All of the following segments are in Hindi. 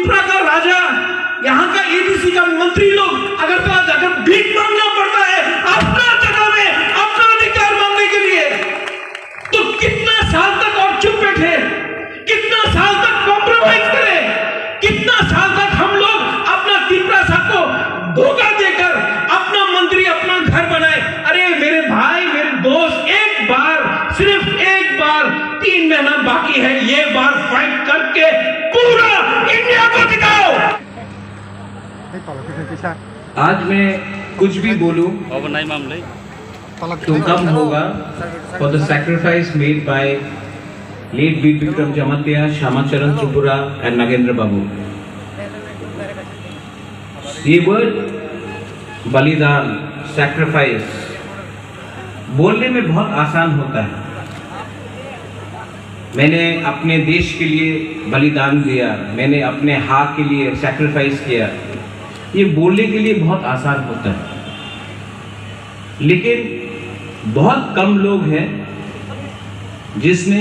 त्रिपुरा का राजा, यहाँ का एडीसी का मंत्री लोग अगर भीख मांगना पड़ता है अपना जगह में अपना अधिकार मांगने के लिए, तो कितना साल तक और चुप बैठे, कितना साल तक कॉम्प्रोमाइज करें, कितना साल तक हम लोग अपना त्रिपुरा साहब को धोखा देकर अपना मंत्री अपना घर बनाए। अरे मेरे भाई, मेरे दोस्त, एक बार, सिर्फ एक बार, 3 महीना बाकी है, ये बार फाइट करके पूरा इंडिया को दिखाओ। आज मैं कुछ भी बोलूं तो कम होगा for the sacrifice made by late Veer Vikram Jamatia, Shyamacharan Tripura and Nagendra Babu. ये वर्ड बलिदान, सैक्रिफाइस बोलने में बहुत आसान होता है। मैंने अपने देश के लिए बलिदान दिया, मैंने अपने हाँ के लिए सैक्रिफाइस किया, ये बोलने के लिए बहुत आसान होता है, लेकिन बहुत कम लोग हैं जिसने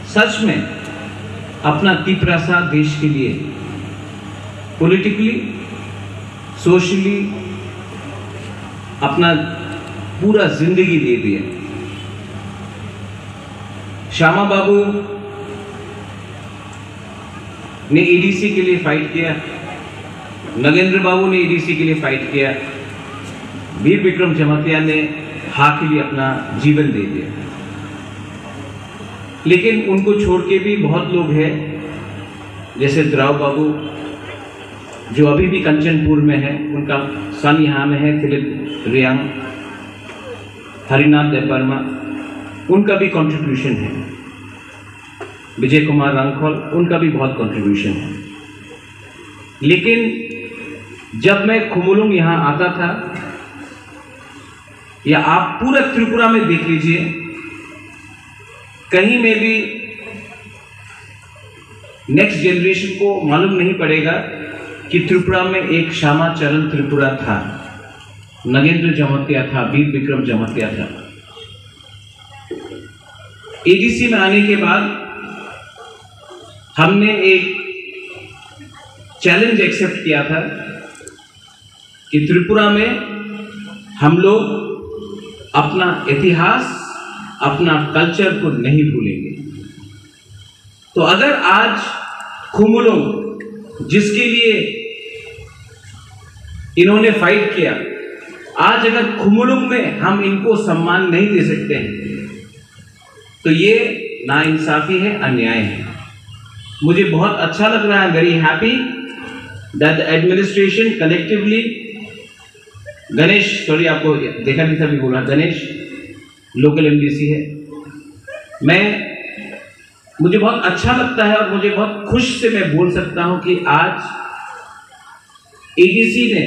सच में अपना त्रिपुरा साथ देश के लिए पॉलिटिकली, सोशली अपना पूरा जिंदगी दे दिया। श्यामा बाबू ने एडीसी के लिए फाइट किया, नागेंद्र बाबू ने एडीसी के लिए फाइट किया, वीर विक्रम जमातिया ने हाँ के लिए अपना जीवन दे दिया। लेकिन उनको छोड़ के भी बहुत लोग हैं, जैसे द्राव बाबू जो अभी भी कंचनपुर में है, उनका सन यहाँ में है, फिलिप रियांग, हरिनाथ देववर्मा, उनका भी कंट्रीब्यूशन है, विजय कुमार रंगखोल, उनका भी बहुत कंट्रीब्यूशन है। लेकिन जब मैं खुमुलुंग यहाँ आता था, या आप पूरा त्रिपुरा में देख लीजिए, कहीं में भी नेक्स्ट जनरेशन को मालूम नहीं पड़ेगा कि त्रिपुरा में एक श्यामाचरण त्रिपुरा था, नागेंद्र जमातिया था, वीर विक्रम जमातिया था। एडीसी में आने के बाद हमने एक चैलेंज एक्सेप्ट किया था कि त्रिपुरा में हम लोग अपना इतिहास, अपना कल्चर को नहीं भूलेंगे। तो अगर आज खुमुलुंग जिसके लिए इन्होंने फाइट किया, आज अगर खुमुलुंग में हम इनको सम्मान नहीं दे सकते हैं तो ये नाइंसाफी है, अन्याय है। मुझे बहुत अच्छा लग रहा है, very happy that the administration collectively, Ganesh, sorry आपको देखा नहीं था, भी बोला, गणेश लोकल एमडीसी है, मुझे बहुत अच्छा लगता है और मुझे बहुत खुश से मैं बोल सकता हूं कि आज एडीसी ने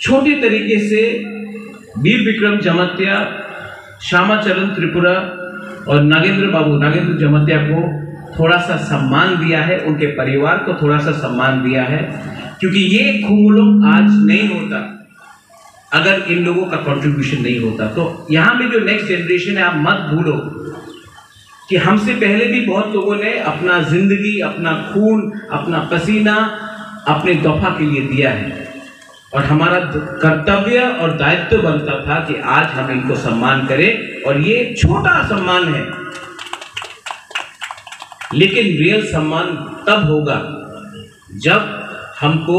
छोटे तरीके से वीर विक्रम जमातिया, श्यामाचरण त्रिपुरा और नागेंद्र जमातिया को थोड़ा सा सम्मान दिया है, उनके परिवार को थोड़ा सा सम्मान दिया है, क्योंकि ये खुमुलुंग आज नहीं होता अगर इन लोगों का कंट्रीब्यूशन नहीं होता। तो यहाँ में जो नेक्स्ट जनरेशन है, आप मत भूलो कि हमसे पहले भी बहुत लोगों ने अपना जिंदगी, अपना खून, अपना पसीना अपने दफा के लिए दिया है, और हमारा कर्तव्य और दायित्व बनता था कि आज हम इनको सम्मान करें। और ये छोटा सम्मान है, लेकिन रियल सम्मान तब होगा जब हमको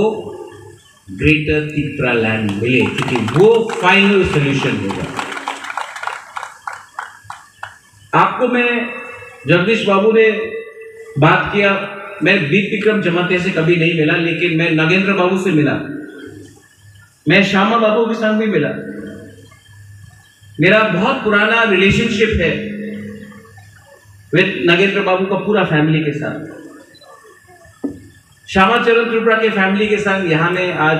ग्रेटर त्रिपुरा लैंड मिले, क्योंकि वो फाइनल सॉल्यूशन होगा। आपको मैं, जगदीश बाबू ने बात किया, मैं वीर विक्रम जमातिया से कभी नहीं मिला, लेकिन मैं नागेंद्र बाबू से मिला, मैं श्यामा बाबू के साथ भी मिला। मेरा बहुत पुराना रिलेशनशिप है विद नागेंद्र बाबू का पूरा फैमिली के साथ, श्यामाचरण त्रिपुरा के फैमिली के साथ। यहाँ में आज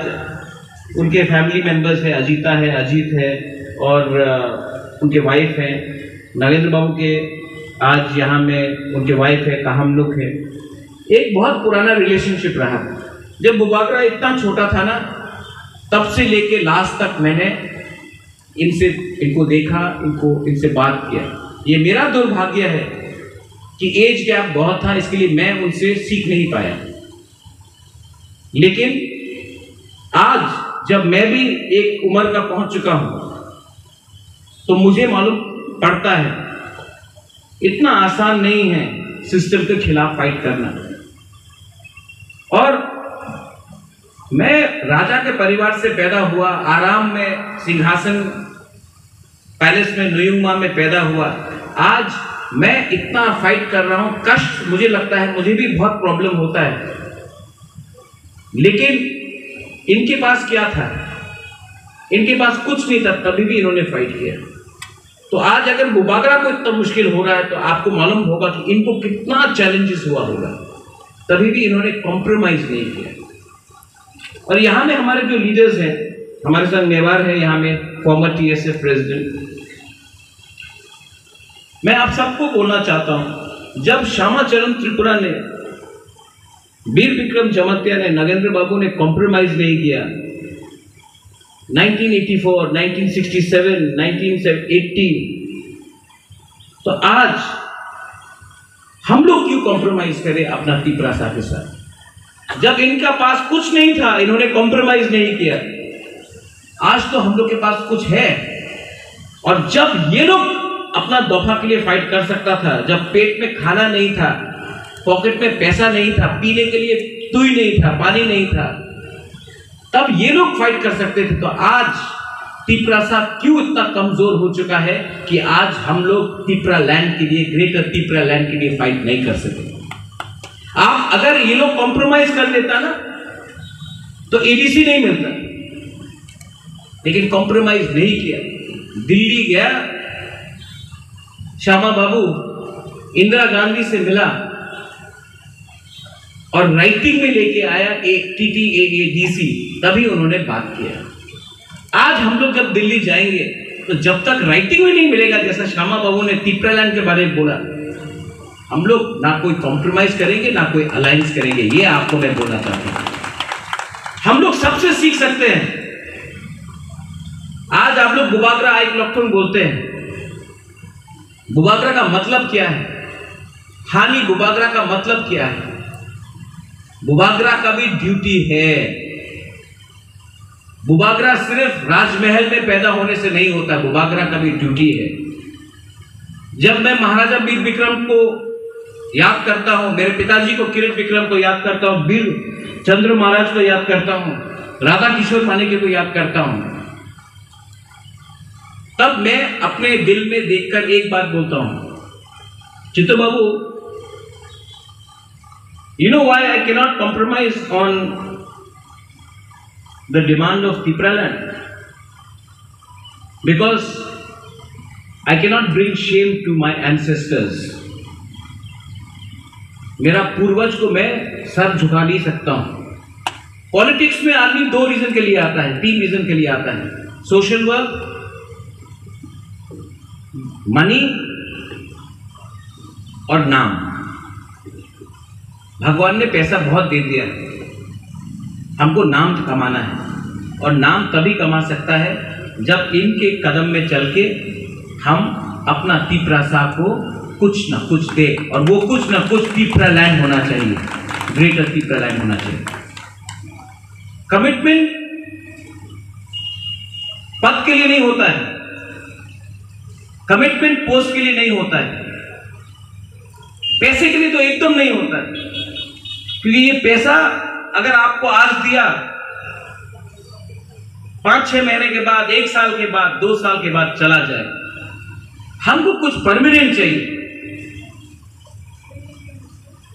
उनके फैमिली मेंबर्स है, अजीता है, अजीत है और उनके वाइफ है, नागेंद्र बाबू के आज यहाँ में उनके वाइफ है, का हम लोग है। एक बहुत पुराना रिलेशनशिप रहा। जब बुबागरा इतना छोटा था ना, तब से लेके लास्ट तक मैंने इनको देखा, इनसे बात किया। ये मेरा दुर्भाग्य है कि एज गैप बहुत था, इसके लिए मैं उनसे सीख नहीं पाया। लेकिन आज जब मैं भी एक उम्र का पहुंच चुका हूं तो मुझे मालूम पड़ता है इतना आसान नहीं है सिस्टम के खिलाफ फाइट करना। और मैं राजा के परिवार से पैदा हुआ, आराम में सिंहासन पैलेस में न्यूमा में पैदा हुआ। आज मैं इतना फाइट कर रहा हूं, कष्ट मुझे लगता है, मुझे भी बहुत प्रॉब्लम होता है, लेकिन इनके पास क्या था? इनके पास कुछ नहीं था, तभी भी इन्होंने फाइट किया। तो आज अगर बुबागरा को इतना मुश्किल हो रहा है तो आपको मालूम होगा कि इनको कितना चैलेंजेस हुआ होगा, तभी भी इन्होंने कॉम्प्रोमाइज नहीं किया। और यहाँ में हमारे जो लीडर्स हैं, हमारे साथ मेवार है यहाँ में, फॉर्मर TSF प्रेसिडेंट, मैं आप सबको बोलना चाहता हूं, जब श्यामाचरण त्रिपुरा ने, वीर विक्रम जमत्या ने, नगेंद्र बाबू ने कॉम्प्रोमाइज नहीं किया 1984, 1967, 1980, तो आज हम लोग क्यों कॉम्प्रोमाइज करें अपना तिपरासा के साथ? जब इनका पास कुछ नहीं था, इन्होंने कॉम्प्रोमाइज नहीं किया, आज तो हम लोग के पास कुछ है। और जब ये लोग अपना दफा के लिए फाइट कर सकता था, जब पेट में खाना नहीं था, पॉकेट में पैसा नहीं था, पीने के लिए तुई नहीं था, पानी नहीं था, तब ये लोग फाइट कर सकते थे। तो आज तिपरासा क्यों इतना कमजोर हो चुका है कि आज हम लोग तिपरा लैंड के लिए, ग्रेटर तिपरा लैंड के लिए फाइट नहीं कर सकते? आप अगर ये लोग कॉम्प्रोमाइज कर लेता ना तो ADC नहीं मिलता, लेकिन कॉम्प्रोमाइज नहीं किया। दिल्ली गया, श्यामा बाबू इंदिरा गांधी से मिला और राइटिंग में लेके आया एक TTAADC, तभी उन्होंने बात किया। आज हम लोग जब दिल्ली जाएंगे तो जब तक राइटिंग में नहीं मिलेगा, जैसा श्यामा बाबू ने तिपरालैंड के बारे में बोला, हम लोग ना कोई कॉम्प्रोमाइज करेंगे ना कोई अलायंस करेंगे। ये आपको मैं बोलना चाहता हूं। हम लोग सबसे सीख सकते हैं। आज आप लोग बुबागरा आइक लॉकटोन बोलते हैं, बुबागरा का मतलब क्या है? हानि बुबागरा का मतलब क्या है? बुबागरा का भी ड्यूटी है। बुबागरा सिर्फ राजमहल में पैदा होने से नहीं होता, बुबागरा का भी ड्यूटी है। जब मैं महाराजा वीर विक्रम को याद करता हूं, मेरे पिताजी को किरण विक्रम को याद करता हूं, वीर चंद्र महाराज को याद करता हूं, राधा किशोर मानेके को याद करता हूं, तब मैं अपने दिल में देखकर एक बात बोलता हूं, चित्तो बाबू, you know why I cannot compromise on the demand of Tipraland? Because I cannot bring shame to my ancestors. मेरा पूर्वज को मैं सर झुका नहीं सकता हूं। पॉलिटिक्स में आदमी 2 रीजन के लिए आता है, 3 रीजन के लिए आता है, सोशल वर्क, मनी और नाम। भगवान ने पैसा बहुत दे दिया, हमको नाम कमाना है, और नाम तभी कमा सकता है जब इनके कदम में चल के हम अपना तिपरासा को कुछ ना कुछ दे, और वो कुछ ना कुछ तिपरालैंड होना चाहिए, ग्रेटर तिपरालैंड होना चाहिए। कमिटमेंट पद के लिए नहीं होता है, कमिटमेंट पोस्ट के लिए नहीं होता है, पैसे के लिए तो एकदम नहीं होता है। क्योंकि ये पैसा अगर आपको आज दिया, 5-6 महीने के बाद, 1 साल के बाद, 2 साल के बाद चला जाए। हमको कुछ परमानेंट चाहिए।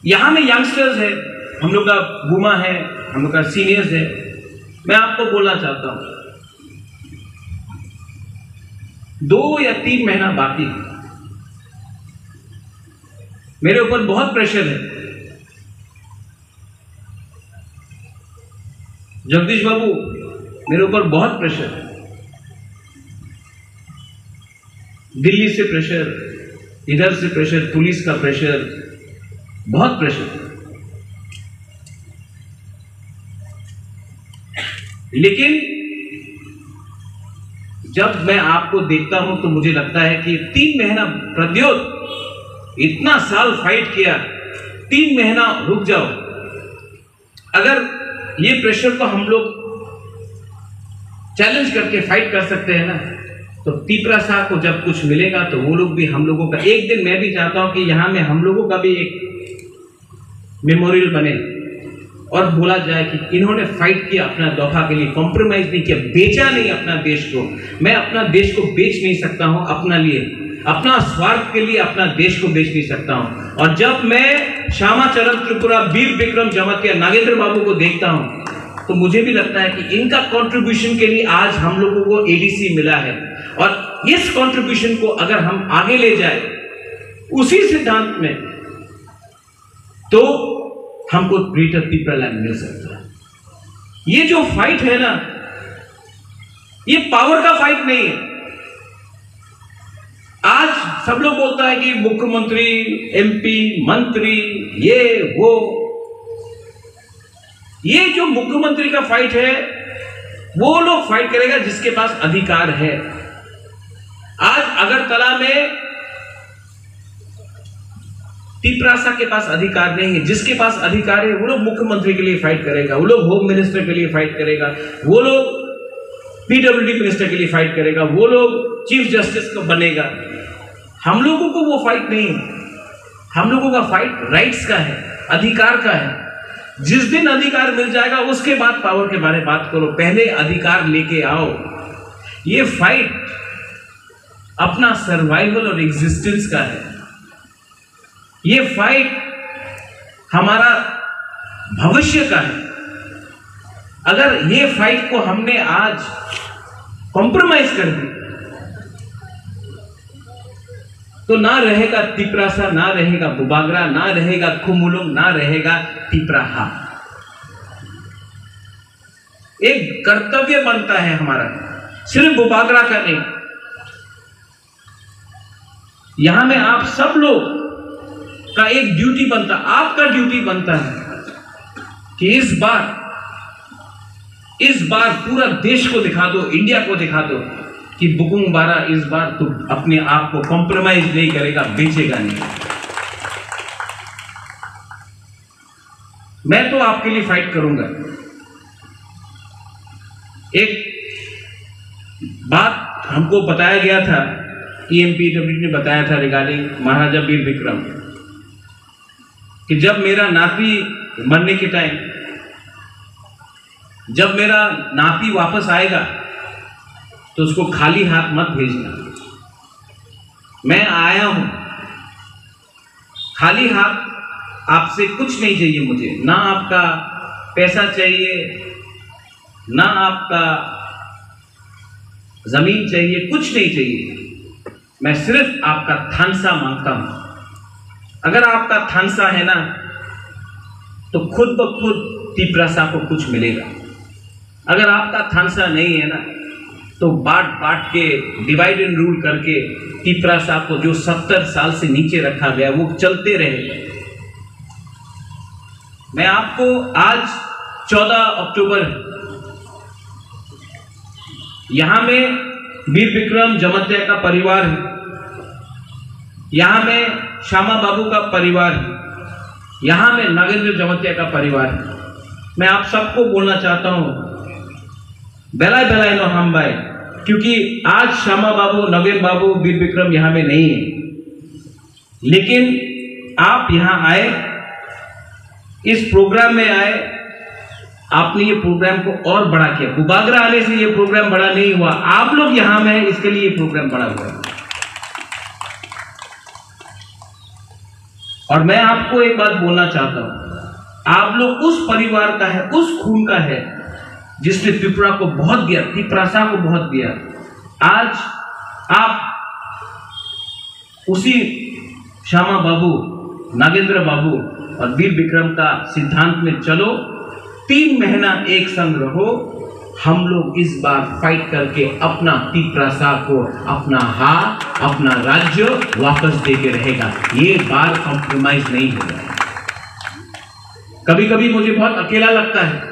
यहां में यंगस्टर्स है, हम लोग का बुमा है, हम लोग का सीनियर्स है। मैं आपको बोलना चाहता हूं, 2 या 3 महीना बाकी, मेरे ऊपर बहुत प्रेशर है। जगदीश बाबू, मेरे ऊपर बहुत प्रेशर है, दिल्ली से प्रेशर, इधर से प्रेशर, पुलिस का प्रेशर, बहुत प्रेशर। लेकिन जब मैं आपको देखता हूं तो मुझे लगता है कि 3 महीना प्रद्योत इतना साल फाइट किया, 3 महीना रुक जाओ। अगर ये प्रेशर को हम लोग चैलेंज करके फाइट कर सकते हैं ना, तो तिपरासा को जब कुछ मिलेगा तो वो लोग भी हम लोगों का, एक दिन मैं भी चाहता हूं कि यहाँ में हम लोगों का भी एक मेमोरियल बने और बोला जाए कि इन्होंने फाइट किया अपना दफा के लिए, कॉम्प्रोमाइज नहीं किया, बेचा नहीं अपना देश को। मैं अपना देश को बेच नहीं सकता हूं अपना लिए, अपना स्वार्थ के लिए अपना देश को बेच नहीं सकता हूं। और जब मैं श्यामाचरण त्रिपुरा, वीर विक्रम जमातिया, नागेंद्र बाबू को देखता हूं तो मुझे भी लगता है कि इनका कंट्रीब्यूशन के लिए आज हम लोगों को एडीसी मिला है। और इस कंट्रीब्यूशन को अगर हम आगे ले जाए उसी सिद्धांत में, तो हमको ग्रेटर तिपरालैंड मिल सकता है। ये जो फाइट है ना, ये पावर का फाइट नहीं है। आज सब लोग बोलता है कि मुख्यमंत्री, एमपी, मंत्री, ये वो, ये जो मुख्यमंत्री का फाइट है वो लोग फाइट करेगा जिसके पास अधिकार है। आज अगरतला में तिपरासा के पास अधिकार नहीं है, जिसके पास अधिकार है वो लोग मुख्यमंत्री के लिए फाइट करेगा, वो लोग होम मिनिस्टर के लिए फाइट करेगा, वो लोग पीडब्ल्यूडी मिनिस्टर के लिए फाइट करेगा, वो लोग चीफ जस्टिस को बनेगा। हम लोगों को वो फाइट नहीं है। हम लोगों का फाइट राइट्स का है, अधिकार का है। जिस दिन अधिकार मिल जाएगा उसके बाद पावर के बारे में बात करो, पहले अधिकार लेके आओ। ये फाइट अपना सर्वाइवल और एग्जिस्टेंस का है। ये फाइट हमारा भविष्य का है। अगर ये फाइट को हमने आज कॉम्प्रोमाइज कर दी तो ना रहेगा तिपरासा, ना रहेगा बुबागरा, ना रहेगा खुमुलुंग, ना रहेगा तिपराहा। एक कर्तव्य बनता है हमारा, सिर्फ बुबागरा का नहीं। यहां में आप सब लोग का एक ड्यूटी बनता, आपका ड्यूटी बनता है कि इस बार पूरा देश को दिखा दो, इंडिया को दिखा दो कि बुकुंग बारा इस बार तो अपने आप को कॉम्प्रोमाइज नहीं करेगा, बेचेगा नहीं। मैं तो आपके लिए फाइट करूंगा। एक बात हमको बताया गया था, EMPWD ने बताया था रिगार्डिंग महाराजा वीर विक्रम, कि जब मेरा नाती मरने के टाइम, जब मेरा नाती वापस आएगा तो उसको खाली हाथ मत भेजना। मैं आया हूं खाली हाथ, आपसे कुछ नहीं चाहिए मुझे, ना आपका पैसा चाहिए, ना आपका जमीन चाहिए, कुछ नहीं चाहिए। मैं सिर्फ आपका थानसा मांगता हूं। अगर आपका थानसा है ना तो खुद ब खुद तिपरासा को कुछ मिलेगा। अगर आपका थानसा नहीं है ना तो बांट बांट के, डिवाइड एंड रूल करके तिपरासा को, जो 70 साल से नीचे रखा गया, वो चलते रहेगा। मैं आपको आज 14 अक्टूबर यहां में वीर विक्रम जमातिया का परिवार है, यहां में श्यामा बाबू का परिवार है, यहां में नागेंद्र जमातिया का परिवार है। मैं आप सबको बोलना चाहता हूं, बेलाय बेलाय नो हम भाई, क्योंकि आज श्यामा बाबू, नगेंद्र बाबू, वीर विक्रम यहां में नहीं है, लेकिन आप यहां आए, इस प्रोग्राम में आए, आपने ये प्रोग्राम को और बड़ा किया। बुबागरा आने से ये प्रोग्राम बड़ा नहीं हुआ, आप लोग यहां में हैं, इसके लिए ये प्रोग्राम बड़ा हुआ। और मैं आपको एक बात बोलना चाहता हूं, आप लोग उस परिवार का है, उस खून का है जिसने त्रिपुरा को बहुत दिया, तिपरासा को बहुत दिया। आज आप उसी श्यामा बाबू, नागेंद्र बाबू और वीर विक्रम का सिद्धांत में चलो, 3 महीना एक संग रहो। हम लोग इस बार फाइट करके अपना तिपरासा को, अपना हाथ, अपना राज्य वापस देके रहेगा। ये बार कॉम्प्रोमाइज नहीं होगा। कभी कभी मुझे बहुत अकेला लगता है,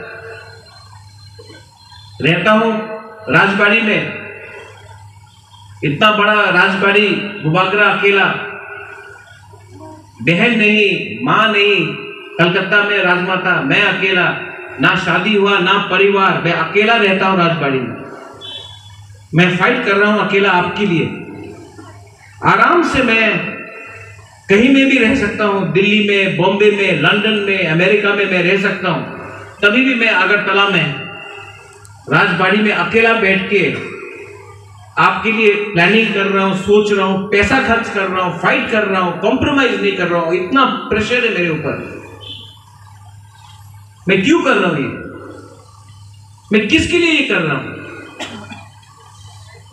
रहता हूं राजबाड़ी में, इतना बड़ा राजबाड़ी, बुबागरा अकेला, बहन नहीं, मां नहीं, कलकत्ता में राजमाता, मैं अकेला, ना शादी हुआ, ना परिवार, मैं अकेला रहता हूं राजबाड़ी में। मैं फाइट कर रहा हूं अकेला आपके लिए। आराम से मैं कहीं में भी रह सकता हूं, दिल्ली में, बॉम्बे में, लंदन में, अमेरिका में मैं रह सकता हूं। तभी भी मैं अगरतला में राजबाड़ी में अकेला बैठ के आपके लिए प्लानिंग कर रहा हूं, सोच रहा हूं, पैसा खर्च कर रहा हूं, फाइट कर रहा हूं, कॉम्प्रोमाइज नहीं कर रहा हूं। इतना प्रेशर है मेरे ऊपर। मैं क्यों कर रहा हूं ये? मैं किसके लिए ये कर रहा हूं?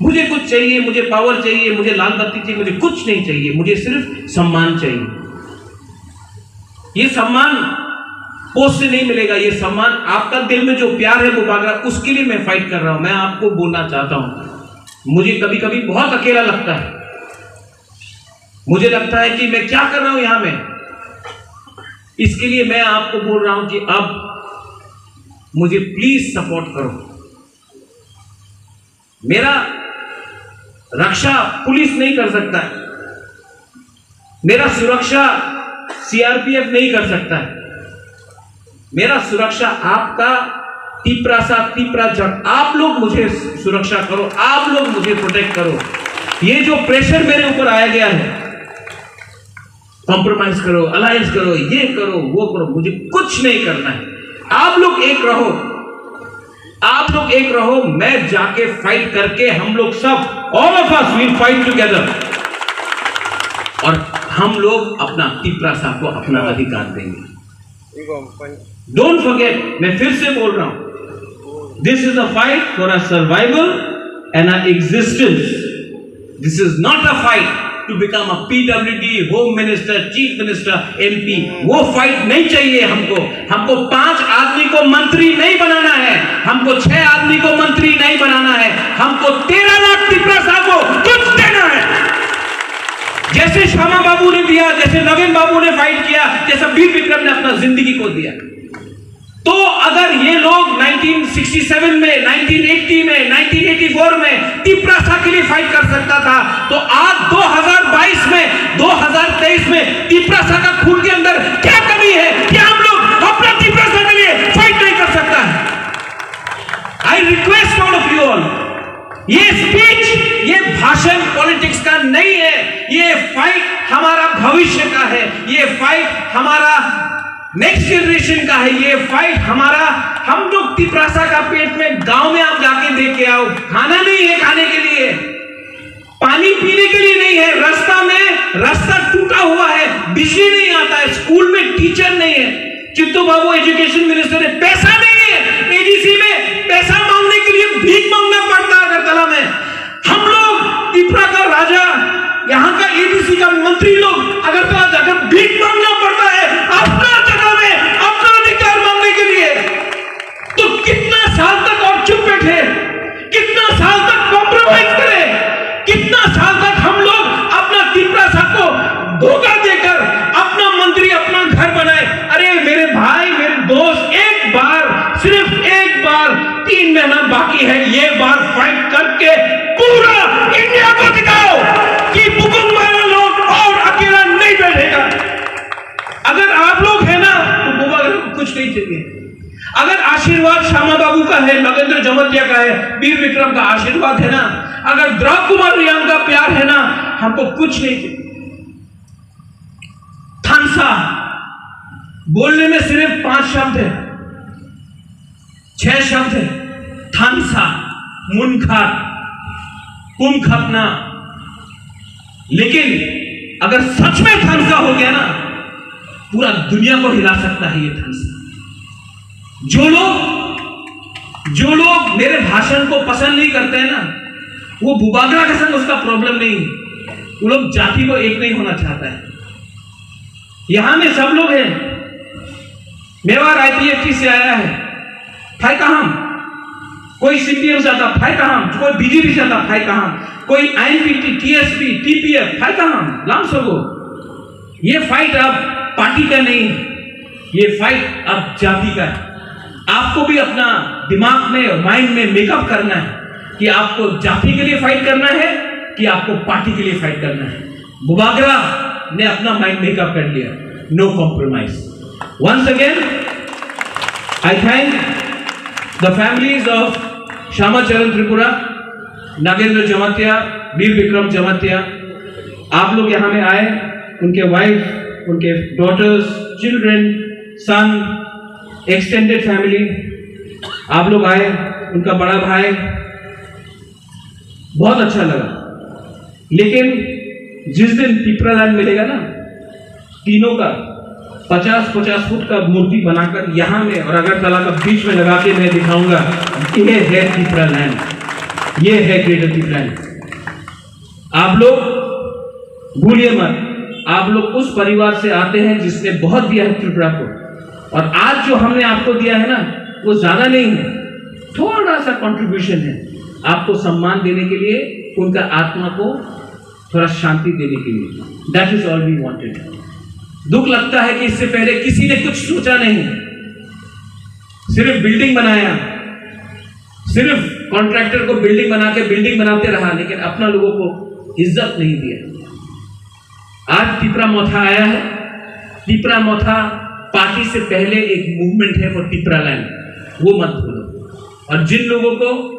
मुझे कुछ चाहिए, मुझे पावर चाहिए, मुझे लाल बत्ती चाहिए, मुझे कुछ नहीं चाहिए। मुझे सिर्फ सम्मान चाहिए। ये सम्मान पोस्ट से नहीं मिलेगा। ये सम्मान आपका दिल में जो प्यार है मुबागरा, उसके लिए मैं फाइट कर रहा हूं। मैं आपको बोलना चाहता हूं, मुझे कभी कभी बहुत अकेला लगता है। मुझे लगता है कि मैं क्या कर रहा हूं यहां में। इसके लिए मैं आपको बोल रहा हूं कि अब मुझे प्लीज सपोर्ट करो। मेरा रक्षा पुलिस नहीं कर सकता है, मेरा सुरक्षा सीआरपीएफ नहीं कर सकता है। मेरा सुरक्षा आपका तीपरा सा तीपरा जट, आप लोग मुझे सुरक्षा करो, आप लोग मुझे प्रोटेक्ट करो। ये जो प्रेशर मेरे ऊपर आया गया है, कॉम्प्रोमाइज करो, अलायंस करो, ये करो, वो करो, मुझे कुछ नहीं करना है। आप लोग एक रहो, आप लोग एक रहो। मैं जाके फाइट करके, हम लोग सब, all of us will fight together, और हम लोग अपना तीपरा साहब को अपना अधिकार देंगे। डोंट फॉरगेट, मैं फिर से बोल रहा हूं, this is a fight for a survival and a existence. This is not a fight to become a PWD, home minister, chief minister, MP. वो फाइट नहीं चाहिए हमको। हमको 5 आदमी को मंत्री नहीं बनाना है, हमको 6 आदमी को मंत्री नहीं बनाना है, हमको 13 लाख तीपरा साहब को कुछ देना है। जैसे श्यामा बाबू ने दिया, जैसे नवीन बाबू ने फाइट किया, जैसा वीर विक्रम ने अपना जिंदगी को दिया। तो अगर ये लोग 1967 में, 1980 में, 1984 में तीपरा साहब के लिए फाइट कर सकता था, तो आज 2022 में, 2023 में तीपरा साहब का खून के अंदर क्या कमी है कि हम लोग अपना तीपरा साहब के लिए फाइट नहीं कर सकता है? I request all of you all, ये स्पीच, ये भाषण पॉलिटिक्स का नहीं है। ये फाइट हमारा भविष्य का है, ये फाइट हमारा नेक्स्ट जनरेशन का है, ये फाइट हमारा, हम लोग तीपरासा का पेट में गांव में आप जाके देख के आओ, खाना नहीं है खाने के लिए, पानी पीने के लिए नहीं है, रास्ता टूटा हुआ है, बिजली नहीं आता है, स्कूल में टीचर नहीं है, चित्तू बाबू एजुकेशन मिनिस्टर है, पैसा नहीं है, एडीसी में पैसा मांगने के लिए भीख मांगना पड़ता है अगरतला में। हम लोग त्रिपुरा का राजा, यहाँ का एडीसी का मंत्री लोग अगरतला जाकर भीख मांगना पड़ता है अपना जगह में, अपना अधिकार मांगने के लिए। तो कितना साल तक और चुप बैठे, कितना साल तक कॉम्प्रोमाइज करें, कितना साल तक हम लोग अपना त्रिपुरा साहब को धोखा देकर अपना मंत्री, अपना घर बनाए। अरे मेरे भाई, मेरे दोस्त, एक बार, सिर्फ एक बार, 3 महीना बाकी है, ये बार फाइट करके पूरा इंडिया को दिखाओ कि बुकुम वाला लोग और अकेला नहीं बैठेगा। अगर आप लोग हैं ना, तो बुबा को कुछ नहीं चाहिए। अगर आशीर्वाद श्यामा बाबू का है, नगेंद्र जमतिया का है, वीर विक्रम का आशीर्वाद है ना, अगर द्रौपदी कुमार रियांग का प्यार है ना, हमको कुछ नहीं चाहिए। थानसा बोलने में सिर्फ 5 शब्द है, 6 शब्द है, थानसा, मुनखाट, कुमखपना। लेकिन अगर सच में थानसा हो गया ना, पूरा दुनिया को हिला सकता है ये थानसा। जो लोग मेरे भाषण को पसंद नहीं करते हैं ना, वो बुबागरा के संग उसका प्रॉब्लम नहीं, वो लोग जाति को एक नहीं होना चाहता है। यहां में सब लोग हैं। मेवाड़ आईपीएफटी से आया है, फाय कहां, कोई सीपीएम से आता, फाय कहां, कोई बीजेपी से आता, फाय कहां, कोई आईएनपीटी, टीएसपी, टीपीएफ, फाय कहां, लाम सगो। ये फाइट अब पार्टी का नहीं, ये फाइट अब जाति का है। आपको भी अपना दिमाग में और माइंड में मेकअप करना है कि आपको जाति के लिए फाइट करना है कि आपको पार्टी के लिए फाइट करना है। बुबागरा ने अपना माइंड मेकअप कर लिया, no compromise. Once again I thank the families of Shama Charan Tripura, Nagendra Jamatia, Veer Vikram Jamatia. आप लोग यहाँ में आए, उनके वाइफ, उनके daughters, children, son, extended family, आप लोग आए, उनका बड़ा भाई, बहुत अच्छा लगा। लेकिन जिस दिन पिपरालैंड मिलेगा ना, तीनों का 50-50 फुट का मूर्ति बनाकर यहाँ में और अगरतला का बीच में लगा के मैं दिखाऊंगा, ये है पिपरालैंड, ये है ग्रेटर पिपरालैंड। आप लोग भूलिए मत, आप लोग उस परिवार से आते हैं जिसने बहुत दिया है त्रिपुरा को, और आज जो हमने आपको दिया है ना, वो ज्यादा नहीं है, थोड़ा सा कंट्रीब्यूशन है आपको सम्मान देने के लिए, उनका आत्मा को थोड़ा शांति देने के लिए। That is all we wanted. दुख लगता है कि इससे पहले किसी ने कुछ सोचा नहीं, सिर्फ बिल्डिंग बनाया, सिर्फ कॉन्ट्रैक्टर को बिल्डिंग बना के बिल्डिंग बनाते रहा, लेकिन अपना लोगों को इज्जत नहीं दिया। आज तिपरा-मोथा आया है। तिपरा-मोथा पार्टी से पहले एक मूवमेंट है फॉर पिपरालैंड, वो मत भूलो। और जिन लोगों को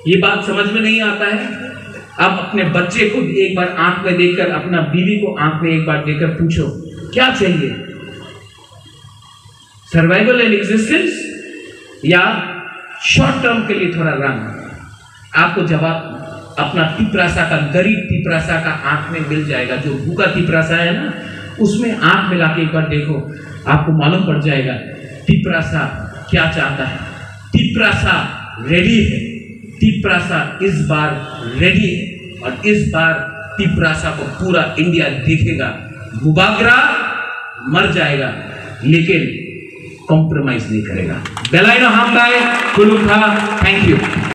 ये बात समझ में नहीं आता है, आप अपने बच्चे को एक बार आंख में देखकर, अपना बीवी को आंख में एक बार देखकर पूछो क्या चाहिए, सर्वाइवल एंड एग्जिस्टेंस या शॉर्ट टर्म के लिए थोड़ा रंग। आपको जवाब अपना तिपरासा का, गरीब तिपरासा का आंख में मिल जाएगा। जो भूखा तिपरासा है ना, उसमें आंख मिला के एक बार देखो, आपको मालूम पड़ जाएगा तिपरासा क्या चाहता है। तिपरासा रेडी है, तिपरासा इस बार रेडी है, और इस बार तिपरासा को पूरा इंडिया देखेगा। भूभाग्रा मर जाएगा लेकिन कॉम्प्रोमाइज नहीं करेगा। बेलाइनो हम गाए, थैंक यू।